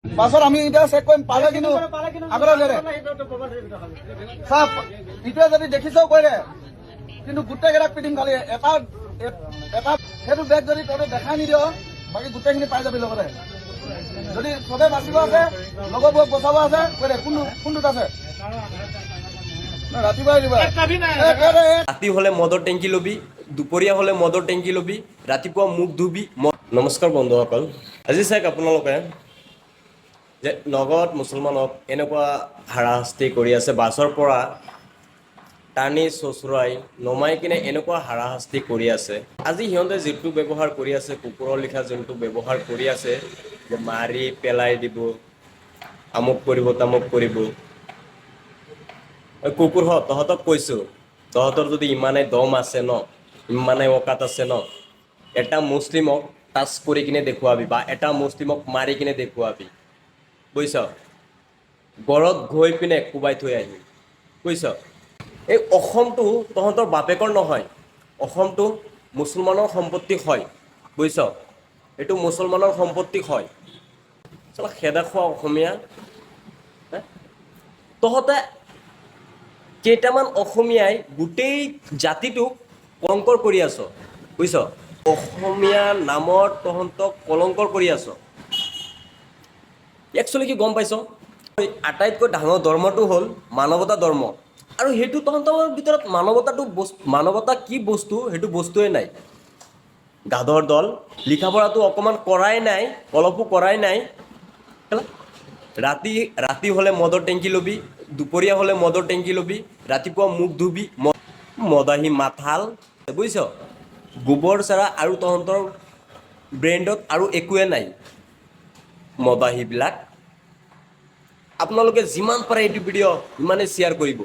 পাছত আমি এতিয়া চেক কৰিম পালে কিন্তু আগতে দে চাপ ইটোৱে যদি দেখিছও কৈ দে কিন্তু গোটেইকেইটাক পিটিম খালি এটা এটা সেইটো বেগ যদি তহঁতে দেখাই নিদিয় বাকী গোটেইখিনি পাই যাবি লগতে যদি চবে বাচিব আছে লগৰবোৰক বচাব আছে কৈ দে কোনটোত আছে ৰাতিপুৱাই দিবা ৰাতি হলে মদৰ টেংকি লবি দুপৰীয়া হলে মদৰ টেংকি লবি ৰাতিপুৱা মুখ ধুবি নমস্কাৰ বন্ধুসকল আজি চাওক আপোনালোকে যে নগদ মুছলমানক এনেকুৱা হাৰাশাস্তি কৰি আছে বাছৰ পৰা টানি চচুৰাই নমাই কিনে এনেকুৱা হাৰাশাস্তি কৰি আছে আজি সিহঁতে যিটো ব্যৱহাৰ কৰি আছে কুকুৰৰ লিখা যোনটো ব্যৱহাৰ কৰি আছে যে মাৰি পেলাই দিব আমুক কৰিব তামুক কৰিব কুকুৰ হত তহঁতক কৈছো তহঁতৰ যদি ইমানে দম আছে ন ইমানে অকাত আছে ন এটা মুছলিমক টাচ কৰি কিনে দেখুৱাবি বা এটা মুছলিমক মাৰি কিনে দেখুৱাবি বুজিছ গড়ত গৈ পিনে কোবাই থৈ আহিবি বুজিছ এই অসমটো তহঁতৰ বাপেকৰ নহয় অসমটো মুছলমানৰ সম্পত্তি হয় বুজিছ এইটো মুছলমানৰ সম্পত্তি হয় চলা খেদা খোৱা অসমীয়া তহঁতে কেইটামান অসমীয়াই গোটেই জাতিটোক কলংকৰ কৰি আছ বুজিছ অসমীয়া নামত তহঁতক কলংকৰ কৰি আছ একচুৱেলি কি গম পাইছ আটাইতকৈ ডাঙৰ ধৰ্মটো হ'ল মানৱতা ধৰ্ম আৰু সেইটো তহঁতৰ ভিতৰত মানৱতা কি বস্তু সেইটো বস্তুৱে নাই গাধৰ দল লিখা পঢ়াটো অকণমান কৰাই নাই অলপো কৰাই নাই ৰাতি হলে মদৰ টেংকি লবি দুপৰীয়া হলে মদৰ টেংকি লবি ৰাতিপুৱা মুখ ধুবি মদাহী মাথাল বুজিছ গোবৰ চাৰা আৰু তহঁতৰ ব্ৰেণ্ডত আৰু একোৱে নাই মদাহীবিলাক আপোনালোকে যিমান পাৰে এইটো ভিডিঅ' ইমানে শ্বেয়াৰ কৰিব